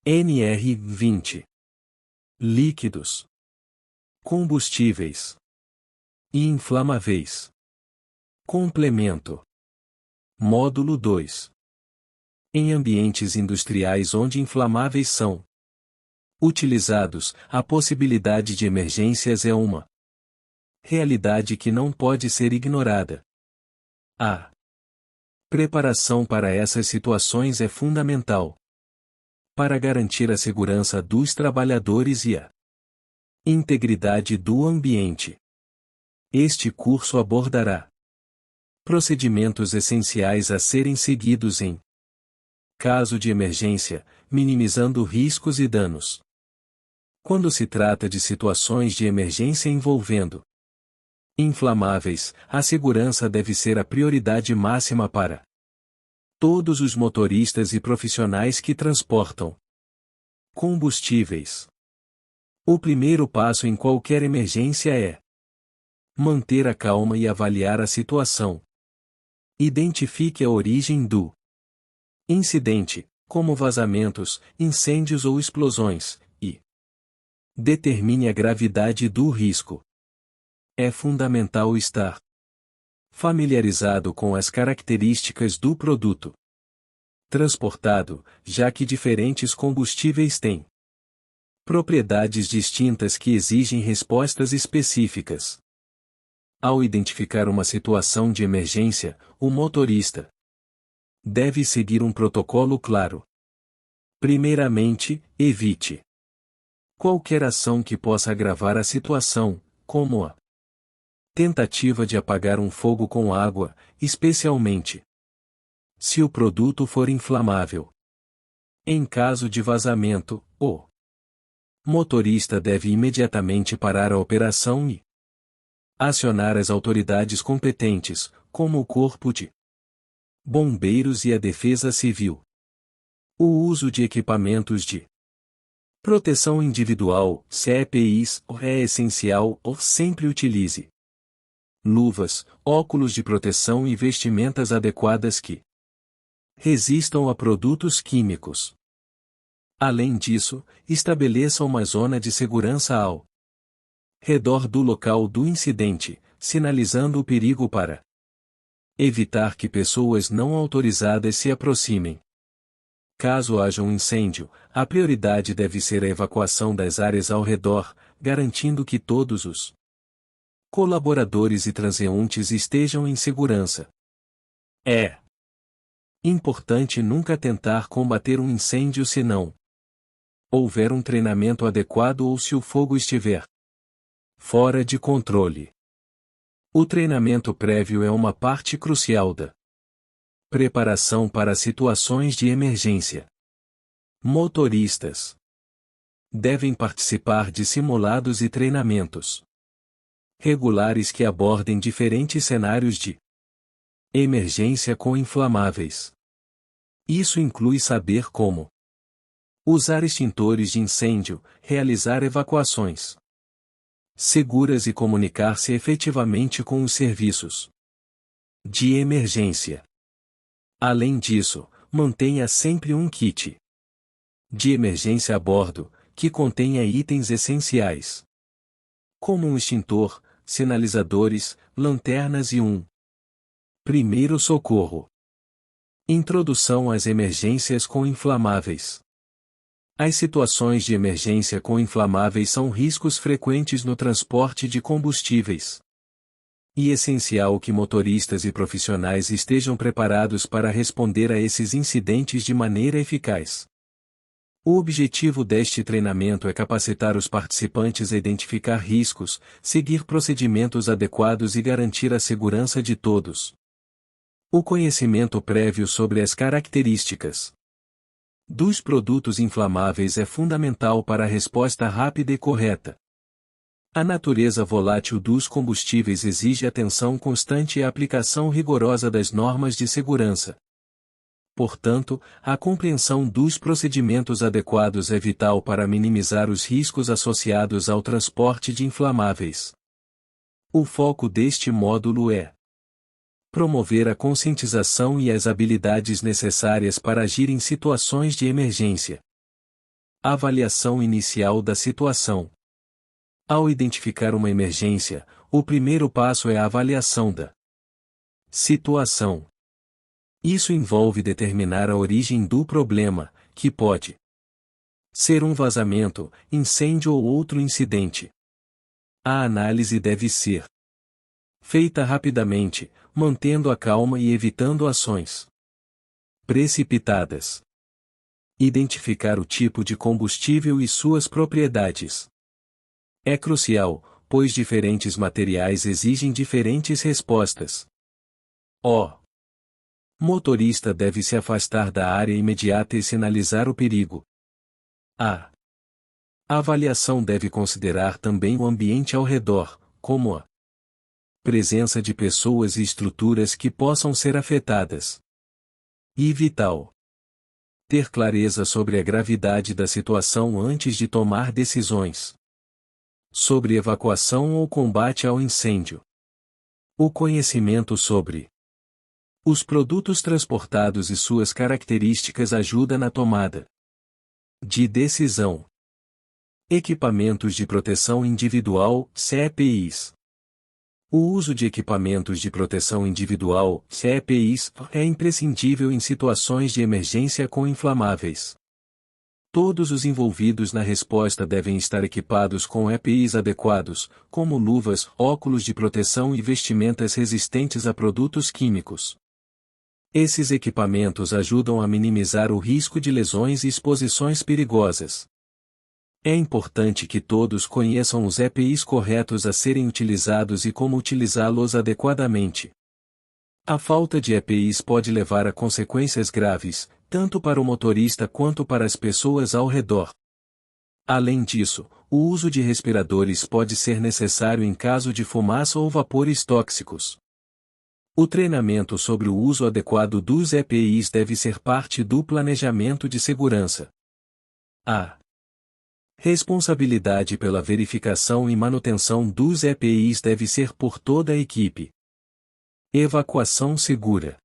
NR20. Líquidos, combustíveis e inflamáveis. Complemento. Módulo 2. Em ambientes industriais onde inflamáveis são utilizados, a possibilidade de emergências é uma realidade que não pode ser ignorada. A preparação para essas situações é fundamental para garantir a segurança dos trabalhadores e a integridade do ambiente. Este curso abordará procedimentos essenciais a serem seguidos em caso de emergência, minimizando riscos e danos. Quando se trata de situações de emergência envolvendo inflamáveis, a segurança deve ser a prioridade máxima para todos os motoristas e profissionais que transportam combustíveis. O primeiro passo em qualquer emergência é manter a calma e avaliar a situação. Identifique a origem do incidente, como vazamentos, incêndios ou explosões, e determine a gravidade do risco. É fundamental estar familiarizado com as características do produto transportado, já que diferentes combustíveis têm propriedades distintas que exigem respostas específicas. Ao identificar uma situação de emergência, o motorista deve seguir um protocolo claro. Primeiramente, evite qualquer ação que possa agravar a situação, como a tentativa de apagar um fogo com água, especialmente se o produto for inflamável. Em caso de vazamento, o motorista deve imediatamente parar a operação e acionar as autoridades competentes, como o Corpo de Bombeiros e a Defesa Civil. O uso de equipamentos de proteção individual, CEPIs, é essencial, sempre utilize luvas, óculos de proteção e vestimentas adequadas que resistam a produtos químicos. Além disso, estabeleça uma zona de segurança ao redor do local do incidente, sinalizando o perigo para evitar que pessoas não autorizadas se aproximem. Caso haja um incêndio, a prioridade deve ser a evacuação das áreas ao redor, garantindo que todos os colaboradores e transeuntes estejam em segurança. É importante nunca tentar combater um incêndio se não houver um treinamento adequado ou se o fogo estiver fora de controle. O treinamento prévio é uma parte crucial da preparação para situações de emergência. Motoristas devem participar de simulados e treinamentos regulares que abordem diferentes cenários de emergência com inflamáveis. Isso inclui saber como usar extintores de incêndio, realizar evacuações seguras e comunicar-se efetivamente com os serviços de emergência. Além disso, mantenha sempre um kit de emergência a bordo, que contenha itens essenciais, como um extintor, sinalizadores, lanternas e um primeiro socorro. Introdução às emergências com inflamáveis. As situações de emergência com inflamáveis são riscos frequentes no transporte de combustíveis. E é essencial que motoristas e profissionais estejam preparados para responder a esses incidentes de maneira eficaz. O objetivo deste treinamento é capacitar os participantes a identificar riscos, seguir procedimentos adequados e garantir a segurança de todos. O conhecimento prévio sobre as características dos produtos inflamáveis é fundamental para a resposta rápida e correta. A natureza volátil dos combustíveis exige atenção constante e a aplicação rigorosa das normas de segurança. Portanto, a compreensão dos procedimentos adequados é vital para minimizar os riscos associados ao transporte de inflamáveis. O foco deste módulo é promover a conscientização e as habilidades necessárias para agir em situações de emergência. Avaliação inicial da situação. Ao identificar uma emergência, o primeiro passo é a avaliação da situação. Isso envolve determinar a origem do problema, que pode ser um vazamento, incêndio ou outro incidente. A análise deve ser feita rapidamente, mantendo a calma e evitando ações precipitadas. Identificar o tipo de combustível e suas propriedades é crucial, pois diferentes materiais exigem diferentes respostas. O motorista deve se afastar da área imediata e sinalizar o perigo. A avaliação deve considerar também o ambiente ao redor, como a presença de pessoas e estruturas que possam ser afetadas. E vital ter clareza sobre a gravidade da situação antes de tomar decisões sobre evacuação ou combate ao incêndio. O conhecimento sobre os produtos transportados e suas características ajuda na tomada de decisão. Equipamentos de proteção individual, CEPIs. O uso de equipamentos de proteção individual, CEPIs, é imprescindível em situações de emergência com inflamáveis. Todos os envolvidos na resposta devem estar equipados com EPIs adequados, como luvas, óculos de proteção e vestimentas resistentes a produtos químicos. Esses equipamentos ajudam a minimizar o risco de lesões e exposições perigosas. É importante que todos conheçam os EPIs corretos a serem utilizados e como utilizá-los adequadamente. A falta de EPIs pode levar a consequências graves, tanto para o motorista quanto para as pessoas ao redor. Além disso, o uso de respiradores pode ser necessário em caso de fumaça ou vapores tóxicos. O treinamento sobre o uso adequado dos EPIs deve ser parte do planejamento de segurança. A responsabilidade pela verificação e manutenção dos EPIs deve ser por toda a equipe. Evacuação segura.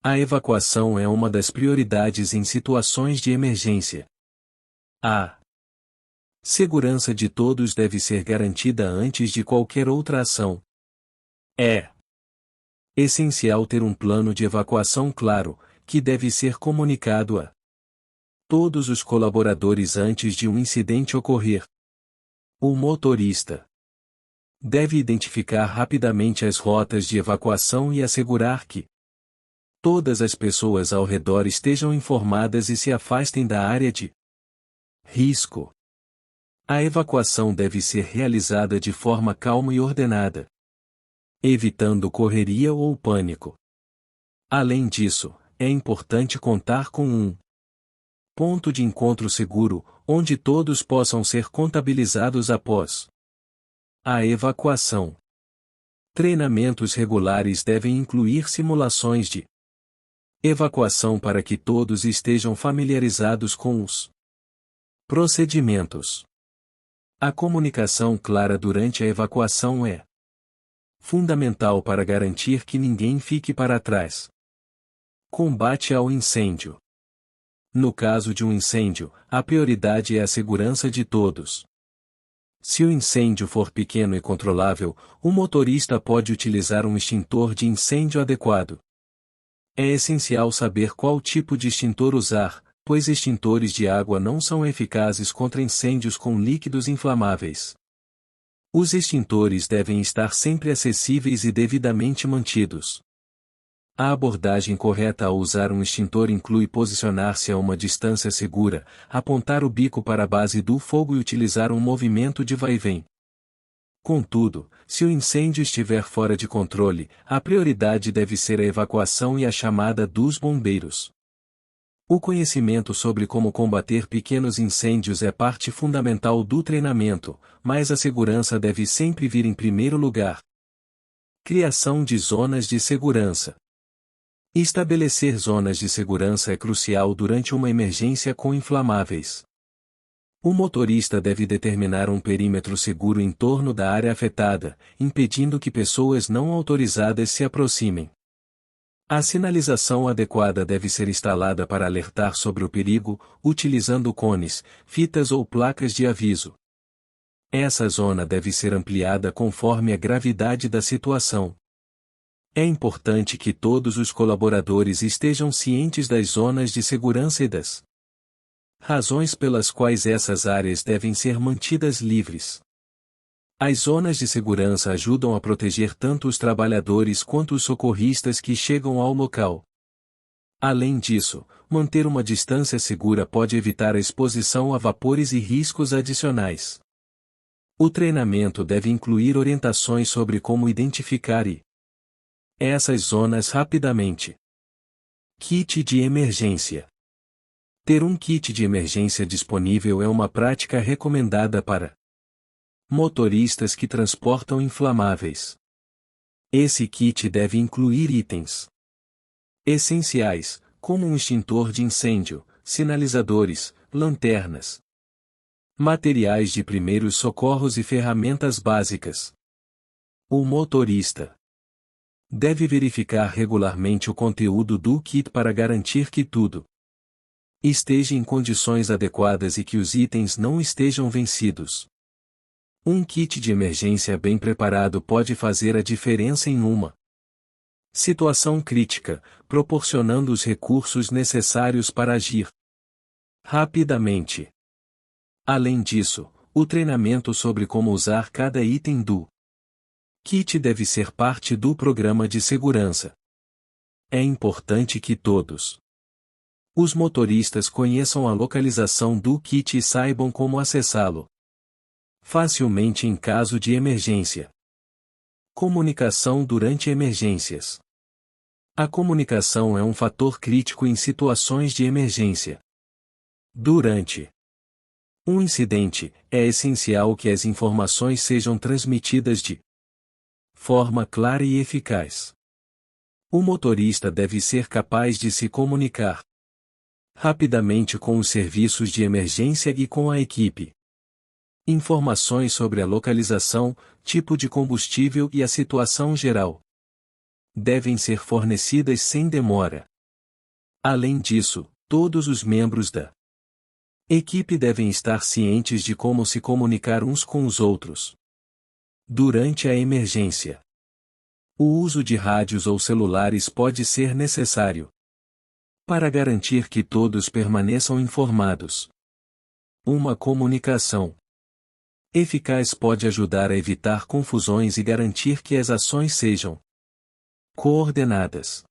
A evacuação é uma das prioridades em situações de emergência. A segurança de todos deve ser garantida antes de qualquer outra ação. É essencial ter um plano de evacuação claro, que deve ser comunicado a todos os colaboradores antes de um incidente ocorrer. O motorista deve identificar rapidamente as rotas de evacuação e assegurar que todas as pessoas ao redor estejam informadas e se afastem da área de risco. A evacuação deve ser realizada de forma calma e ordenada, evitando correria ou pânico. Além disso, é importante contar com um ponto de encontro seguro, onde todos possam ser contabilizados após a evacuação. Treinamentos regulares devem incluir simulações de evacuação para que todos estejam familiarizados com os procedimentos. A comunicação clara durante a evacuação é fundamental para garantir que ninguém fique para trás. Combate ao incêndio. No caso de um incêndio, a prioridade é a segurança de todos. Se o incêndio for pequeno e controlável, o motorista pode utilizar um extintor de incêndio adequado. É essencial saber qual tipo de extintor usar, pois extintores de água não são eficazes contra incêndios com líquidos inflamáveis. Os extintores devem estar sempre acessíveis e devidamente mantidos. A abordagem correta ao usar um extintor inclui posicionar-se a uma distância segura, apontar o bico para a base do fogo e utilizar um movimento de vai e vem. Contudo, se o incêndio estiver fora de controle, a prioridade deve ser a evacuação e a chamada dos bombeiros. O conhecimento sobre como combater pequenos incêndios é parte fundamental do treinamento, mas a segurança deve sempre vir em primeiro lugar. Criação de zonas de segurança. Estabelecer zonas de segurança é crucial durante uma emergência com inflamáveis. O motorista deve determinar um perímetro seguro em torno da área afetada, impedindo que pessoas não autorizadas se aproximem. A sinalização adequada deve ser instalada para alertar sobre o perigo, utilizando cones, fitas ou placas de aviso. Essa zona deve ser ampliada conforme a gravidade da situação. É importante que todos os colaboradores estejam cientes das zonas de segurança e das razões pelas quais essas áreas devem ser mantidas livres. As zonas de segurança ajudam a proteger tanto os trabalhadores quanto os socorristas que chegam ao local. Além disso, manter uma distância segura pode evitar a exposição a vapores e riscos adicionais. O treinamento deve incluir orientações sobre como identificar essas zonas rapidamente. Kit de emergência. Ter um kit de emergência disponível é uma prática recomendada para motoristas que transportam inflamáveis. Esse kit deve incluir itens essenciais, como um extintor de incêndio, sinalizadores, lanternas, materiais de primeiros socorros e ferramentas básicas. O motorista deve verificar regularmente o conteúdo do kit para garantir que tudo esteja em condições adequadas e que os itens não estejam vencidos. Um kit de emergência bem preparado pode fazer a diferença em uma situação crítica, proporcionando os recursos necessários para agir rapidamente. Além disso, o treinamento sobre como usar cada item do kit deve ser parte do programa de segurança. É importante que todos os motoristas conheçam a localização do kit e saibam como acessá-lo facilmente em caso de emergência. Comunicação durante emergências. A comunicação é um fator crítico em situações de emergência. Durante um incidente, é essencial que as informações sejam transmitidas de forma clara e eficaz. O motorista deve ser capaz de se comunicar rapidamente com os serviços de emergência e com a equipe. Informações sobre a localização, tipo de combustível e a situação geral devem ser fornecidas sem demora. Além disso, todos os membros da equipe devem estar cientes de como se comunicar uns com os outros durante a emergência. O uso de rádios ou celulares pode ser necessário para garantir que todos permaneçam informados. Uma comunicação eficaz pode ajudar a evitar confusões e garantir que as ações sejam coordenadas.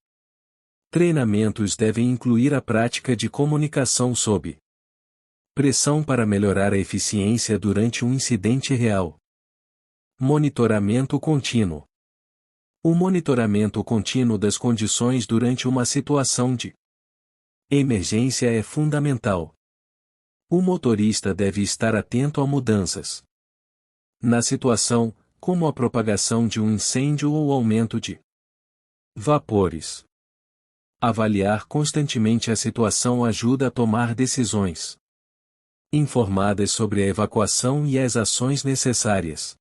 Treinamentos devem incluir a prática de comunicação sob pressão para melhorar a eficiência durante um incidente real. Monitoramento contínuo. O monitoramento contínuo das condições durante uma situação de emergência é fundamental. O motorista deve estar atento a mudanças na situação, como a propagação de um incêndio ou aumento de vapores. Avaliar constantemente a situação ajuda a tomar decisões informadas sobre a evacuação e as ações necessárias.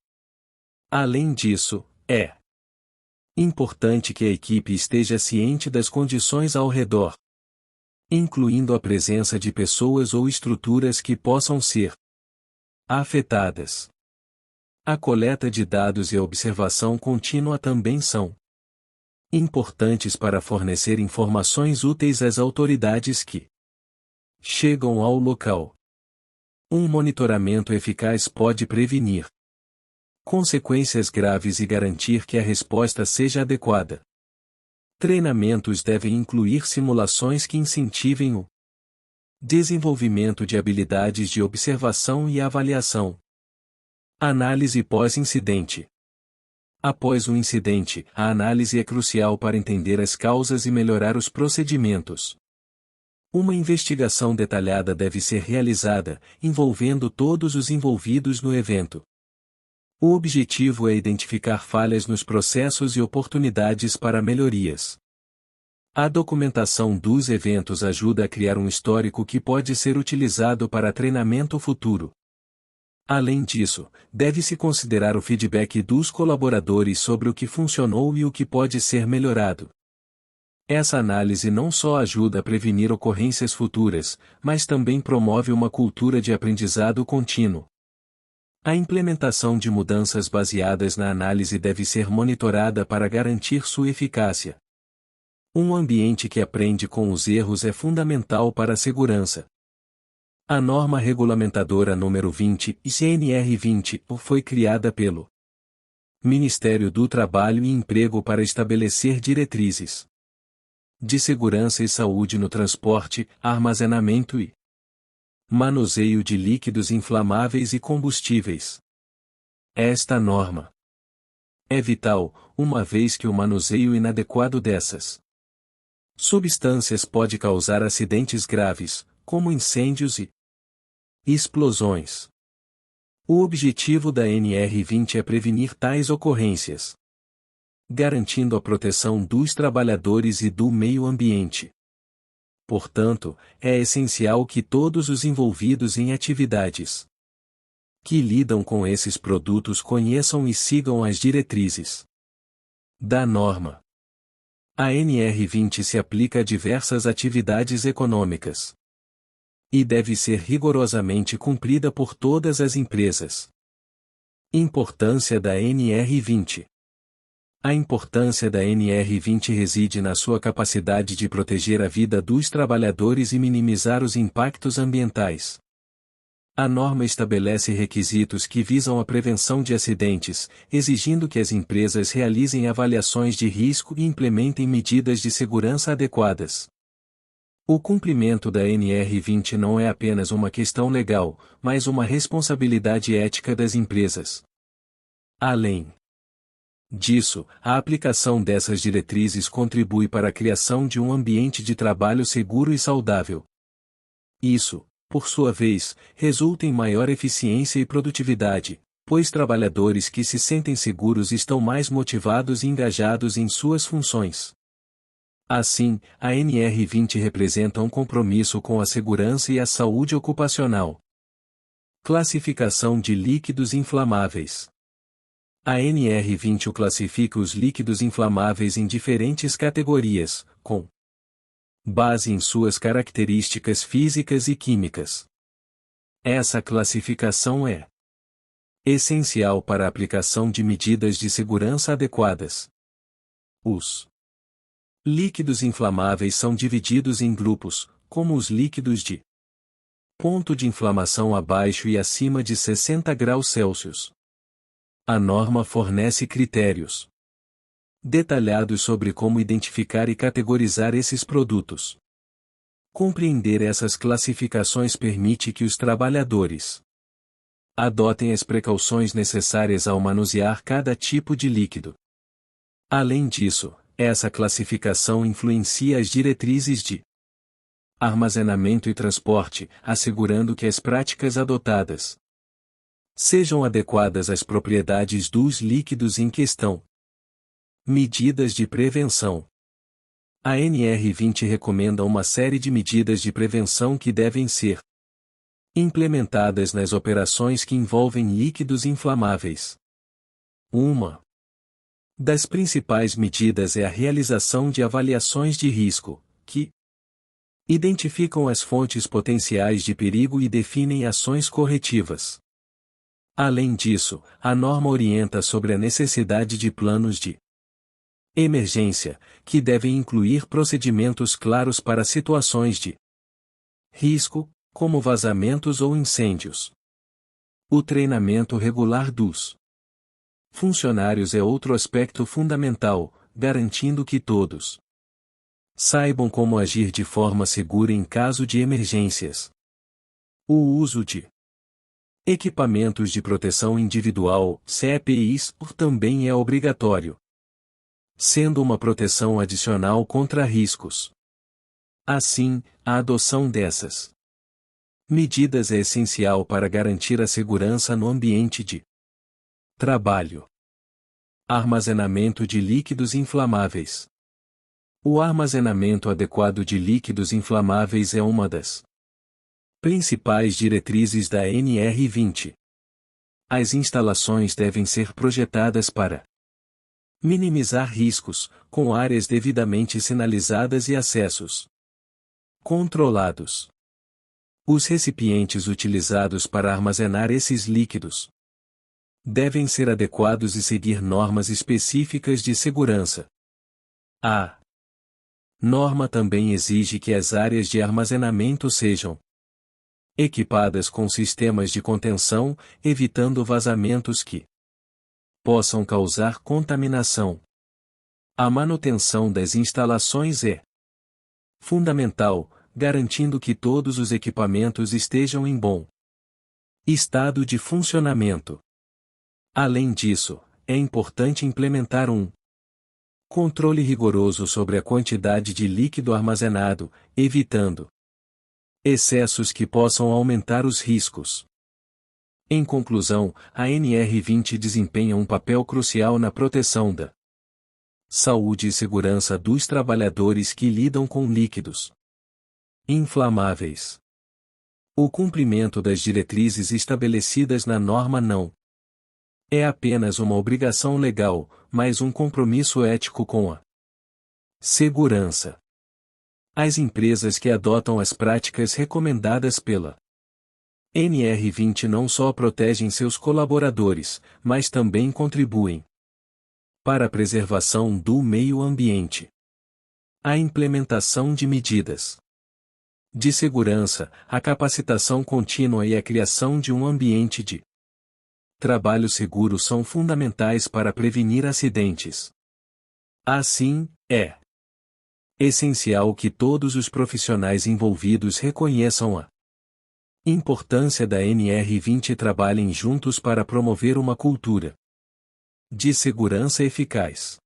Além disso, é importante que a equipe esteja ciente das condições ao redor, incluindo a presença de pessoas ou estruturas que possam ser afetadas. A coleta de dados e a observação contínua também são importantes para fornecer informações úteis às autoridades que chegam ao local. Um monitoramento eficaz pode prevenir consequências graves e garantir que a resposta seja adequada. Treinamentos devem incluir simulações que incentivem o desenvolvimento de habilidades de observação e avaliação. Análise pós-incidente. Após o incidente, a análise é crucial para entender as causas e melhorar os procedimentos. Uma investigação detalhada deve ser realizada, envolvendo todos os envolvidos no evento. O objetivo é identificar falhas nos processos e oportunidades para melhorias. A documentação dos eventos ajuda a criar um histórico que pode ser utilizado para treinamento futuro. Além disso, deve-se considerar o feedback dos colaboradores sobre o que funcionou e o que pode ser melhorado. Essa análise não só ajuda a prevenir ocorrências futuras, mas também promove uma cultura de aprendizado contínuo. A implementação de mudanças baseadas na análise deve ser monitorada para garantir sua eficácia. Um ambiente que aprende com os erros é fundamental para a segurança. A norma regulamentadora número 20, CNR 20, foi criada pelo Ministério do Trabalho e Emprego para estabelecer diretrizes de segurança e saúde no transporte, armazenamento e manuseio de líquidos inflamáveis e combustíveis. Esta norma é vital, uma vez que o manuseio inadequado dessas substâncias pode causar acidentes graves, como incêndios e explosões. O objetivo da NR20 é prevenir tais ocorrências, garantindo a proteção dos trabalhadores e do meio ambiente. Portanto, é essencial que todos os envolvidos em atividades que lidam com esses produtos conheçam e sigam as diretrizes da norma. A NR20 se aplica a diversas atividades econômicas e deve ser rigorosamente cumprida por todas as empresas. Importância da NR20. A importância da NR20 reside na sua capacidade de proteger a vida dos trabalhadores e minimizar os impactos ambientais. A norma estabelece requisitos que visam a prevenção de acidentes, exigindo que as empresas realizem avaliações de risco e implementem medidas de segurança adequadas. O cumprimento da NR20 não é apenas uma questão legal, mas uma responsabilidade ética das empresas. Além disso, a aplicação dessas diretrizes contribui para a criação de um ambiente de trabalho seguro e saudável. Isso, por sua vez, resulta em maior eficiência e produtividade, pois trabalhadores que se sentem seguros estão mais motivados e engajados em suas funções. Assim, a NR20 representa um compromisso com a segurança e a saúde ocupacional. Classificação de líquidos inflamáveis. A NR20 classifica os líquidos inflamáveis em diferentes categorias, com base em suas características físicas e químicas. Essa classificação é essencial para a aplicação de medidas de segurança adequadas. Os líquidos inflamáveis são divididos em grupos, como os líquidos de ponto de inflamação abaixo e acima de 60 graus Celsius. A norma fornece critérios detalhados sobre como identificar e categorizar esses produtos. Compreender essas classificações permite que os trabalhadores adotem as precauções necessárias ao manusear cada tipo de líquido. Além disso, essa classificação influencia as diretrizes de armazenamento e transporte, assegurando que as práticas adotadas sejam adequadas às propriedades dos líquidos em questão. Medidas de prevenção. A NR20 recomenda uma série de medidas de prevenção que devem ser implementadas nas operações que envolvem líquidos inflamáveis. Uma das principais medidas é a realização de avaliações de risco, que identificam as fontes potenciais de perigo e definem ações corretivas. Além disso, a norma orienta sobre a necessidade de planos de emergência, que devem incluir procedimentos claros para situações de risco, como vazamentos ou incêndios. O treinamento regular dos funcionários é outro aspecto fundamental, garantindo que todos saibam como agir de forma segura em caso de emergências. O uso de equipamentos de proteção individual, CEPIs, também é obrigatório, sendo uma proteção adicional contra riscos. Assim, a adoção dessas medidas é essencial para garantir a segurança no ambiente de trabalho. Armazenamento de líquidos inflamáveis. O armazenamento adequado de líquidos inflamáveis é uma das principais diretrizes da NR20. As instalações devem ser projetadas para Minimizar riscos, com áreas devidamente sinalizadas e acessos controlados. Os recipientes utilizados para armazenar esses líquidos devem ser adequados e seguir normas específicas de segurança. A norma também exige que as áreas de armazenamento sejam equipadas com sistemas de contenção, evitando vazamentos que possam causar contaminação. A manutenção das instalações é fundamental, garantindo que todos os equipamentos estejam em bom estado de funcionamento. Além disso, é importante implementar um controle rigoroso sobre a quantidade de líquido armazenado, evitando excessos que possam aumentar os riscos. Em conclusão, a NR20 desempenha um papel crucial na proteção da saúde e segurança dos trabalhadores que lidam com líquidos inflamáveis. O cumprimento das diretrizes estabelecidas na norma não é apenas uma obrigação legal, mas um compromisso ético com a segurança. As empresas que adotam as práticas recomendadas pela NR20 não só protegem seus colaboradores, mas também contribuem para a preservação do meio ambiente. A implementação de medidas de segurança, a capacitação contínua e a criação de um ambiente de trabalho seguro são fundamentais para prevenir acidentes. Assim, é essencial que todos os profissionais envolvidos reconheçam a importância da NR20 e trabalhem juntos para promover uma cultura de segurança eficaz.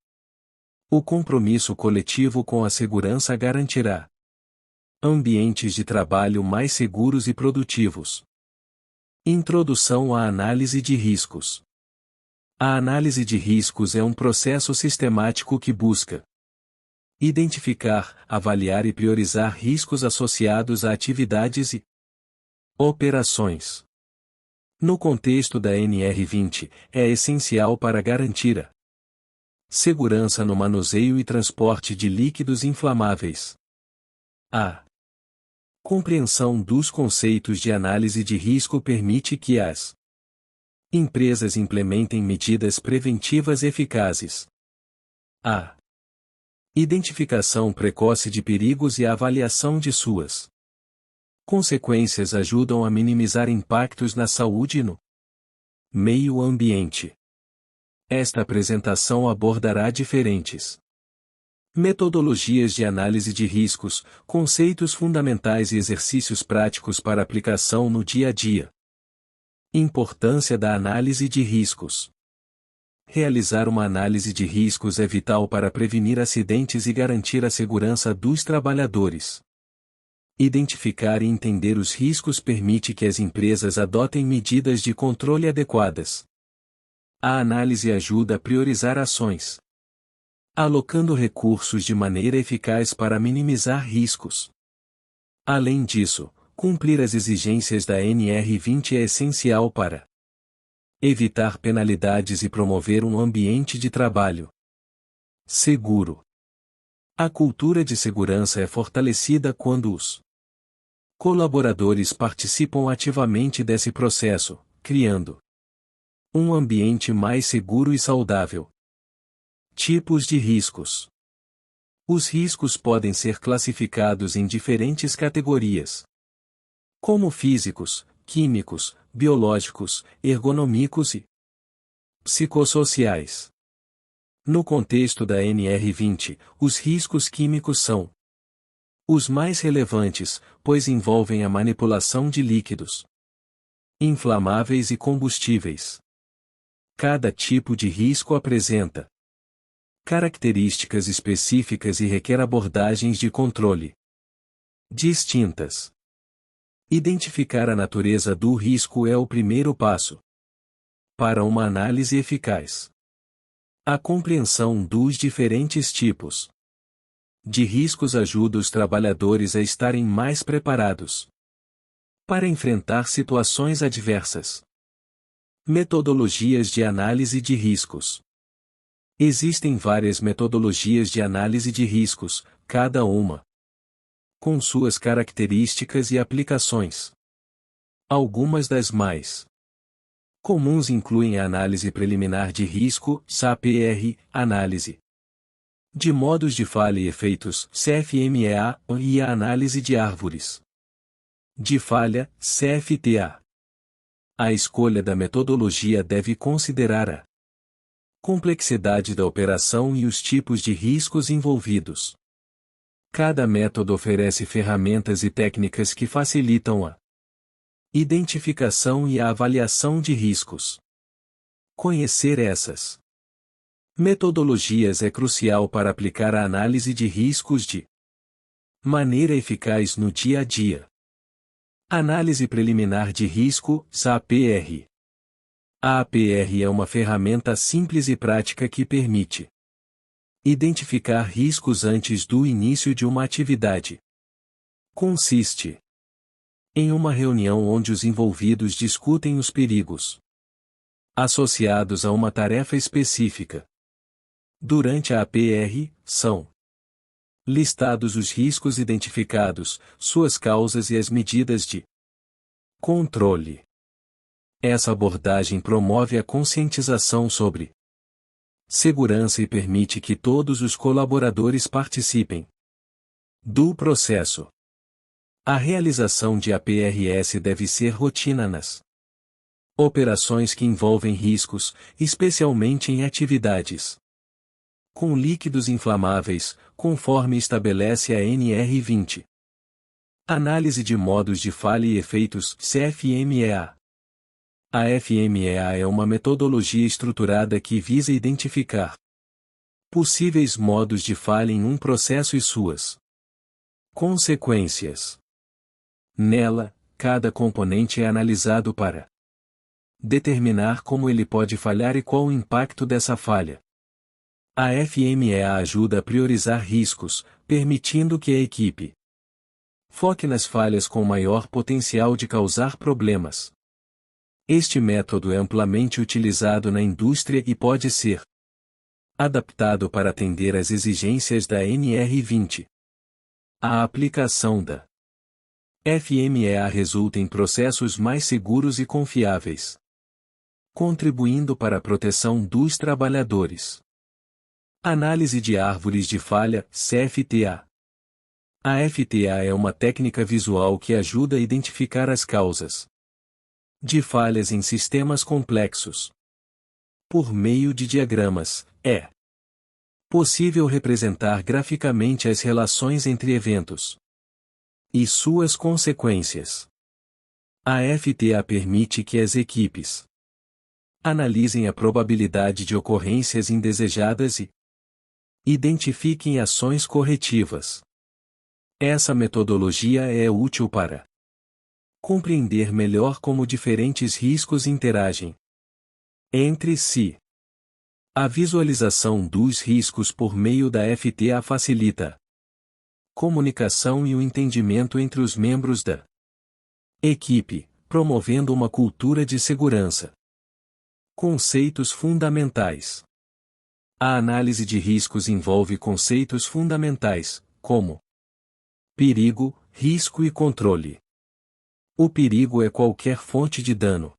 O compromisso coletivo com a segurança garantirá ambientes de trabalho mais seguros e produtivos. Introdução à análise de riscos. A análise de riscos é um processo sistemático que busca identificar, avaliar e priorizar riscos associados a atividades e operações. No contexto da NR20, é essencial para garantir a segurança no manuseio e transporte de líquidos inflamáveis. A compreensão dos conceitos de análise de risco permite que as empresas implementem medidas preventivas eficazes. A identificação precoce de perigos e a avaliação de suas consequências ajudam a minimizar impactos na saúde e no meio ambiente. Esta apresentação abordará diferentes metodologias de análise de riscos, conceitos fundamentais e exercícios práticos para aplicação no dia a dia. Importância da análise de riscos. Realizar uma análise de riscos é vital para prevenir acidentes e garantir a segurança dos trabalhadores. Identificar e entender os riscos permite que as empresas adotem medidas de controle adequadas. A análise ajuda a priorizar ações, alocando recursos de maneira eficaz para minimizar riscos. Além disso, cumprir as exigências da NR20 é essencial para evitar penalidades e promover um ambiente de trabalho seguro. A cultura de segurança é fortalecida quando os colaboradores participam ativamente desse processo, criando um ambiente mais seguro e saudável. Tipos de riscos. Os riscos podem ser classificados em diferentes categorias, como físicos, químicos, biológicos, ergonômicos e psicossociais. No contexto da NR20, os riscos químicos são os mais relevantes, pois envolvem a manipulação de líquidos inflamáveis e combustíveis. Cada tipo de risco apresenta características específicas e requer abordagens de controle distintas. Identificar a natureza do risco é o primeiro passo para uma análise eficaz. A compreensão dos diferentes tipos de riscos ajuda os trabalhadores a estarem mais preparados para enfrentar situações adversas. Metodologias de análise de riscos. Existem várias metodologias de análise de riscos, cada uma com suas características e aplicações. Algumas das mais comuns incluem a análise preliminar de risco, SAPR, análise de modos de falha e efeitos, CFMEA, e a análise de árvores de falha, CFTA. A escolha da metodologia deve considerar a complexidade da operação e os tipos de riscos envolvidos. Cada método oferece ferramentas e técnicas que facilitam a identificação e a avaliação de riscos. Conhecer essas metodologias é crucial para aplicar a análise de riscos de maneira eficaz no dia a dia. Análise preliminar de risco, SAPR. A APR é uma ferramenta simples e prática que permite identificar riscos antes do início de uma atividade. Consiste em uma reunião onde os envolvidos discutem os perigos associados a uma tarefa específica. Durante a APR, são listados os riscos identificados, suas causas e as medidas de controle. Essa abordagem promove a conscientização sobre segurança e permite que todos os colaboradores participem do processo. A realização de APRS deve ser rotina nas operações que envolvem riscos, especialmente em atividades com líquidos inflamáveis, conforme estabelece a NR20. Análise de modos de falha e efeitos, CFMEA. A FMEA é uma metodologia estruturada que visa identificar possíveis modos de falha em um processo e suas consequências. Nela, cada componente é analisado para determinar como ele pode falhar e qual o impacto dessa falha. A FMEA ajuda a priorizar riscos, permitindo que a equipe foque nas falhas com maior potencial de causar problemas. Este método é amplamente utilizado na indústria e pode ser adaptado para atender às exigências da NR20. A aplicação da FMEA resulta em processos mais seguros e confiáveis, contribuindo para a proteção dos trabalhadores. Análise de árvores de falha, CFTA. A FTA é uma técnica visual que ajuda a identificar as causas de falhas em sistemas complexos. Por meio de diagramas, é possível representar graficamente as relações entre eventos e suas consequências. A FTA permite que as equipes analisem a probabilidade de ocorrências indesejadas e identifiquem ações corretivas. Essa metodologia é útil para compreender melhor como diferentes riscos interagem entre si. A visualização dos riscos por meio da FTA facilita a comunicação e o entendimento entre os membros da equipe, promovendo uma cultura de segurança. Conceitos fundamentais. A análise de riscos envolve conceitos fundamentais, como perigo, risco e controle. O perigo é qualquer fonte de dano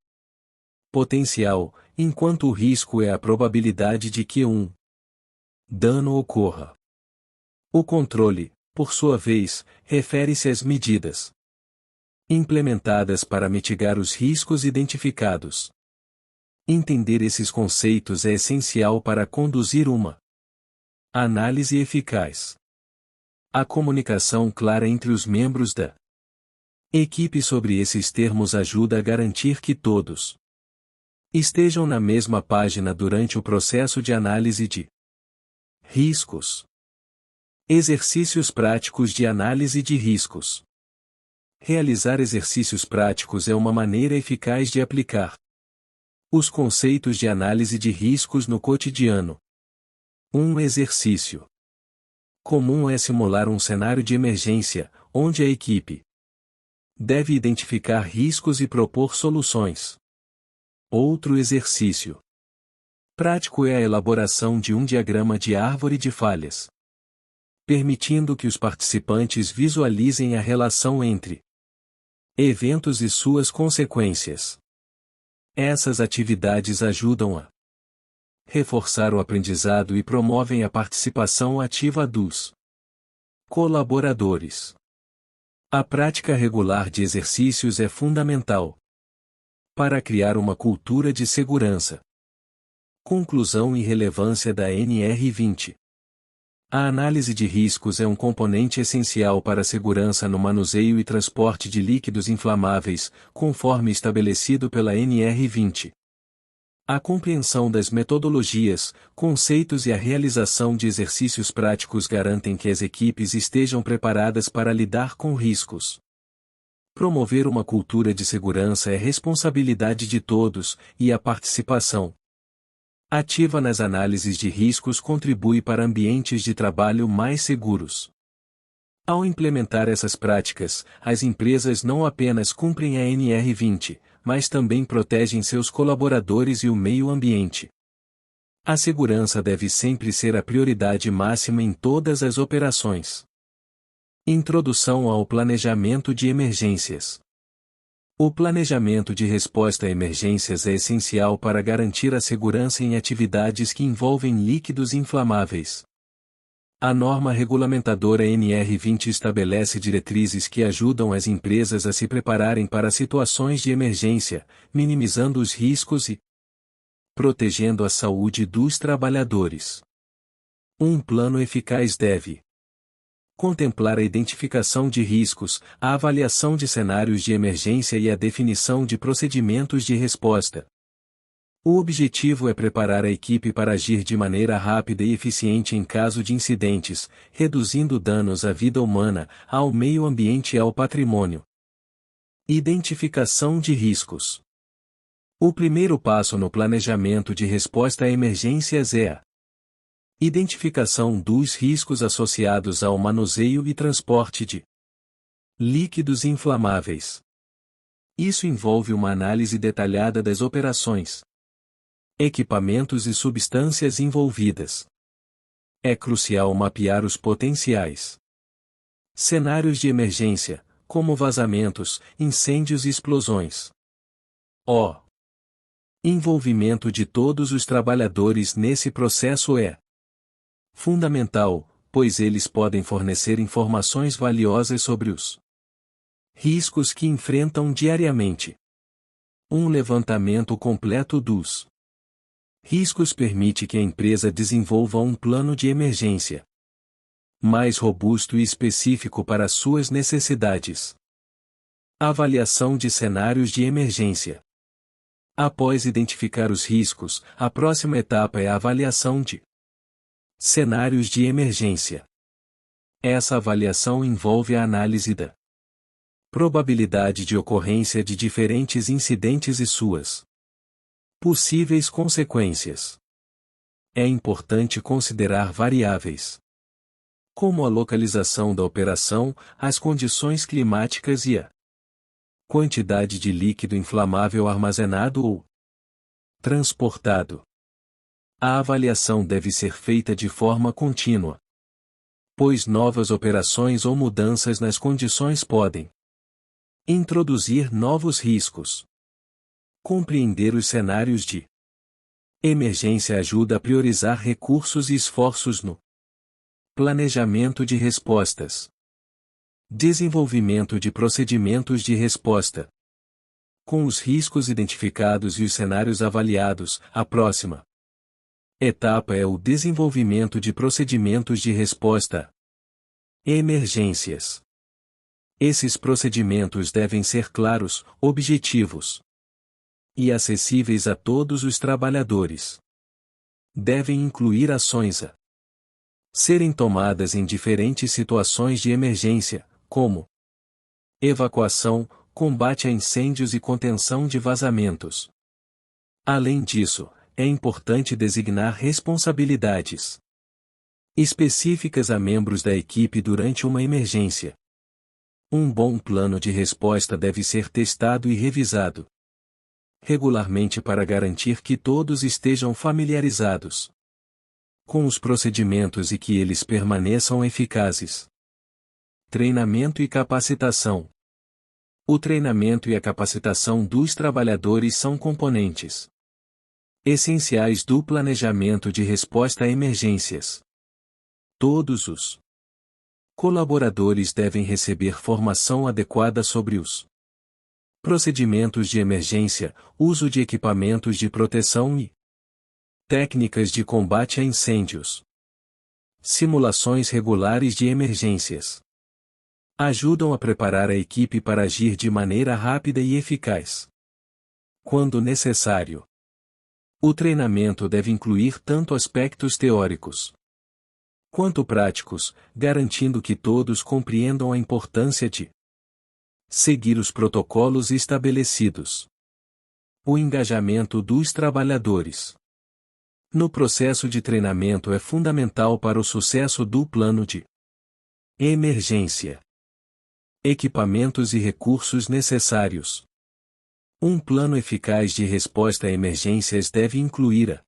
potencial, enquanto o risco é a probabilidade de que um dano ocorra. O controle, por sua vez, refere-se às medidas implementadas para mitigar os riscos identificados. Entender esses conceitos é essencial para conduzir uma análise eficaz. A comunicação clara entre os membros da equipe sobre esses termos ajuda a garantir que todos estejam na mesma página durante o processo de análise de riscos. Exercícios práticos de análise de riscos. Realizar exercícios práticos é uma maneira eficaz de aplicar os conceitos de análise de riscos no cotidiano. Um exercício comum é simular um cenário de emergência, onde a equipe deve identificar riscos e propor soluções. Outro exercício Prático é a elaboração de um diagrama de árvore de falhas, permitindo que os participantes visualizem a relação entre eventos e suas consequências. Essas atividades ajudam a reforçar o aprendizado e promovem a participação ativa dos colaboradores. A prática regular de exercícios é fundamental para criar uma cultura de segurança. Conclusão e relevância da NR20. A análise de riscos é um componente essencial para a segurança no manuseio e transporte de líquidos inflamáveis, conforme estabelecido pela NR20. A compreensão das metodologias, conceitos e a realização de exercícios práticos garantem que as equipes estejam preparadas para lidar com riscos. Promover uma cultura de segurança é responsabilidade de todos, e a participação ativa nas análises de riscos contribui para ambientes de trabalho mais seguros. Ao implementar essas práticas, as empresas não apenas cumprem a NR20, mas também protegem seus colaboradores e o meio ambiente. A segurança deve sempre ser a prioridade máxima em todas as operações. Introdução ao planejamento de emergências. O planejamento de resposta a emergências é essencial para garantir a segurança em atividades que envolvem líquidos inflamáveis. A norma regulamentadora NR20 estabelece diretrizes que ajudam as empresas a se prepararem para situações de emergência, minimizando os riscos e protegendo a saúde dos trabalhadores. Um plano eficaz deve contemplar a identificação de riscos, a avaliação de cenários de emergência e a definição de procedimentos de resposta. O objetivo é preparar a equipe para agir de maneira rápida e eficiente em caso de incidentes, reduzindo danos à vida humana, ao meio ambiente e ao patrimônio. Identificação de riscos. O primeiro passo no planejamento de resposta a emergências é a identificação dos riscos associados ao manuseio e transporte de líquidos inflamáveis. Isso envolve uma análise detalhada das operações, equipamentos e substâncias envolvidas. É crucial mapear os potenciais cenários de emergência, como vazamentos, incêndios e explosões. O envolvimento de todos os trabalhadores nesse processo é fundamental, pois eles podem fornecer informações valiosas sobre os riscos que enfrentam diariamente. Um levantamento completo dos riscos permite que a empresa desenvolva um plano de emergência mais robusto e específico para suas necessidades. Avaliação de cenários de emergência. Após identificar os riscos, a próxima etapa é a avaliação de cenários de emergência. Essa avaliação envolve a análise da probabilidade de ocorrência de diferentes incidentes e suas possíveis consequências. É importante considerar variáveis como a localização da operação, as condições climáticas e a quantidade de líquido inflamável armazenado ou transportado. A avaliação deve ser feita de forma contínua, pois novas operações ou mudanças nas condições podem introduzir novos riscos. Compreender os cenários de emergência ajuda a priorizar recursos e esforços no planejamento de respostas. Desenvolvimento de procedimentos de resposta. Com os riscos identificados e os cenários avaliados, a próxima etapa é o desenvolvimento de procedimentos de resposta a emergências. Esses procedimentos devem ser claros, objetivos e acessíveis a todos os trabalhadores. Devem incluir ações a serem tomadas em diferentes situações de emergência, como evacuação, combate a incêndios e contenção de vazamentos. Além disso, é importante designar responsabilidades específicas a membros da equipe durante uma emergência. Um bom plano de resposta deve ser testado e revisado regularmente para garantir que todos estejam familiarizados com os procedimentos e que eles permaneçam eficazes. Treinamento e capacitação. O treinamento e a capacitação dos trabalhadores são componentes essenciais do planejamento de resposta a emergências. Todos os colaboradores devem receber formação adequada sobre os procedimentos de emergência, uso de equipamentos de proteção e técnicas de combate a incêndios. Simulações regulares de emergências ajudam a preparar a equipe para agir de maneira rápida e eficaz. Quando necessário, o treinamento deve incluir tanto aspectos teóricos quanto práticos, garantindo que todos compreendam a importância de seguir os protocolos estabelecidos. O engajamento dos trabalhadores no processo de treinamento é fundamental para o sucesso do plano de emergência. Equipamentos e recursos necessários. Um plano eficaz de resposta a emergências deve incluir a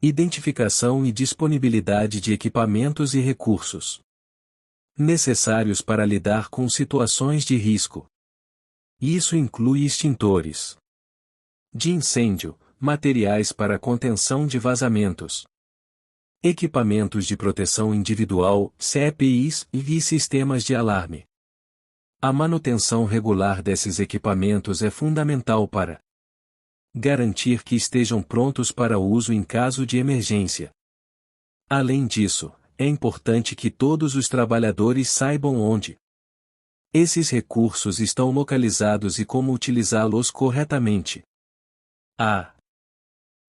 identificação e disponibilidade de equipamentos e recursos necessários para lidar com situações de risco. Isso inclui extintores de incêndio, materiais para contenção de vazamentos, equipamentos de proteção individual, CPIs e sistemas de alarme. A manutenção regular desses equipamentos é fundamental para garantir que estejam prontos para uso em caso de emergência. Além disso, é importante que todos os trabalhadores saibam onde esses recursos estão localizados e como utilizá-los corretamente. A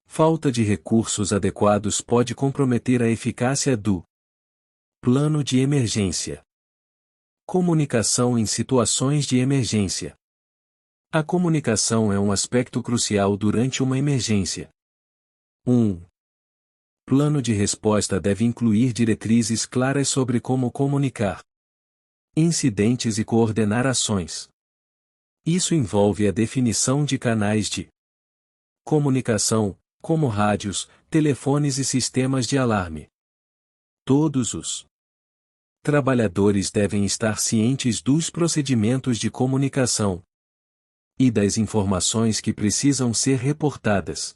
falta de recursos adequados pode comprometer a eficácia do plano de emergência. Comunicação em situações de emergência. A comunicação é um aspecto crucial durante uma emergência. 1. Plano de resposta deve incluir diretrizes claras sobre como comunicar incidentes e coordenar ações. Isso envolve a definição de canais de comunicação, como rádios, telefones e sistemas de alarme. Todos os trabalhadores devem estar cientes dos procedimentos de comunicação e das informações que precisam ser reportadas.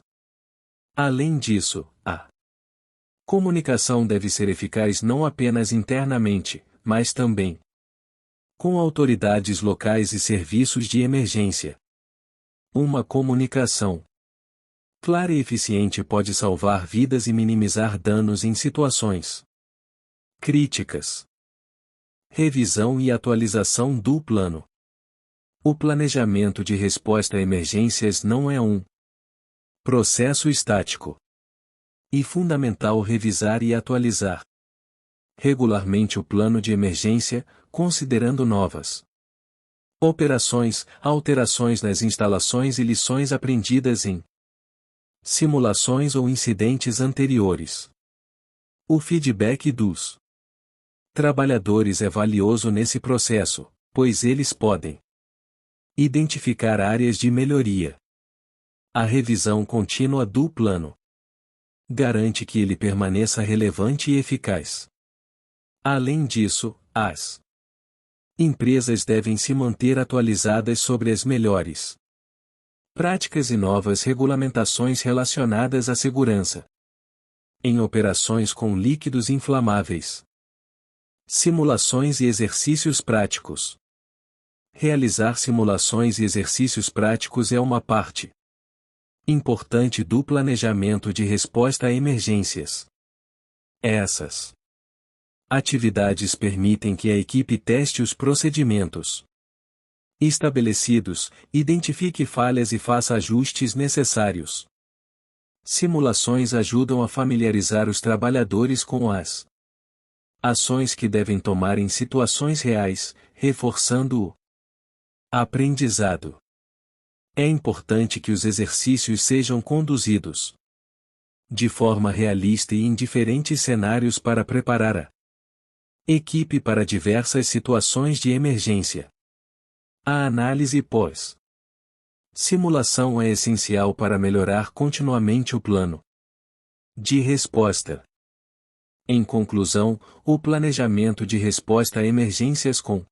Além disso, a comunicação deve ser eficaz não apenas internamente, mas também com autoridades locais e serviços de emergência. Uma comunicação clara e eficiente pode salvar vidas e minimizar danos em situações críticas. Revisão e atualização do plano. O planejamento de resposta a emergências não é um processo estático. É fundamental revisar e atualizar regularmente o plano de emergência, considerando novas operações, alterações nas instalações e lições aprendidas em simulações ou incidentes anteriores. O feedback dos trabalhadores é valioso nesse processo, pois eles podem identificar áreas de melhoria. A revisão contínua do plano garante que ele permaneça relevante e eficaz. Além disso, as empresas devem se manter atualizadas sobre as melhores práticas e novas regulamentações relacionadas à segurança em operações com líquidos inflamáveis. Simulações e exercícios práticos. Realizar simulações e exercícios práticos é uma parte importante do planejamento de resposta a emergências. Essas atividades permitem que a equipe teste os procedimentos estabelecidos, identifique falhas e faça ajustes necessários. Simulações ajudam a familiarizar os trabalhadores com as ações que devem tomar em situações reais, reforçando o aprendizado. É importante que os exercícios sejam conduzidos de forma realista e em diferentes cenários para preparar a equipe para diversas situações de emergência. A análise pós Simulação é essencial para melhorar continuamente o plano de resposta. Em conclusão, o planejamento de resposta a emergências com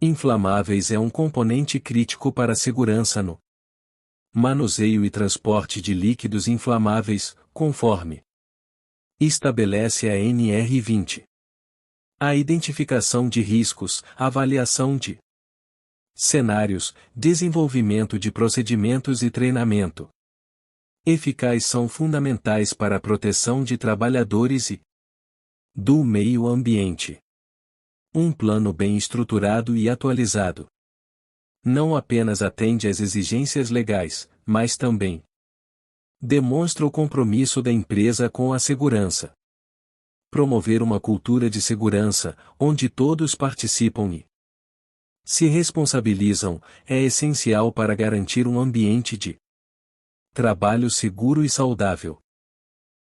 inflamáveis é um componente crítico para a segurança no manuseio e transporte de líquidos inflamáveis, conforme estabelece a NR20. A identificação de riscos, avaliação de cenários, desenvolvimento de procedimentos e treinamento eficaz são fundamentais para a proteção de trabalhadores e do meio ambiente. Um plano bem estruturado e atualizado não apenas atende às exigências legais, mas também demonstra o compromisso da empresa com a segurança. Promover uma cultura de segurança, onde todos participam e se responsabilizam, é essencial para garantir um ambiente de trabalho seguro e saudável.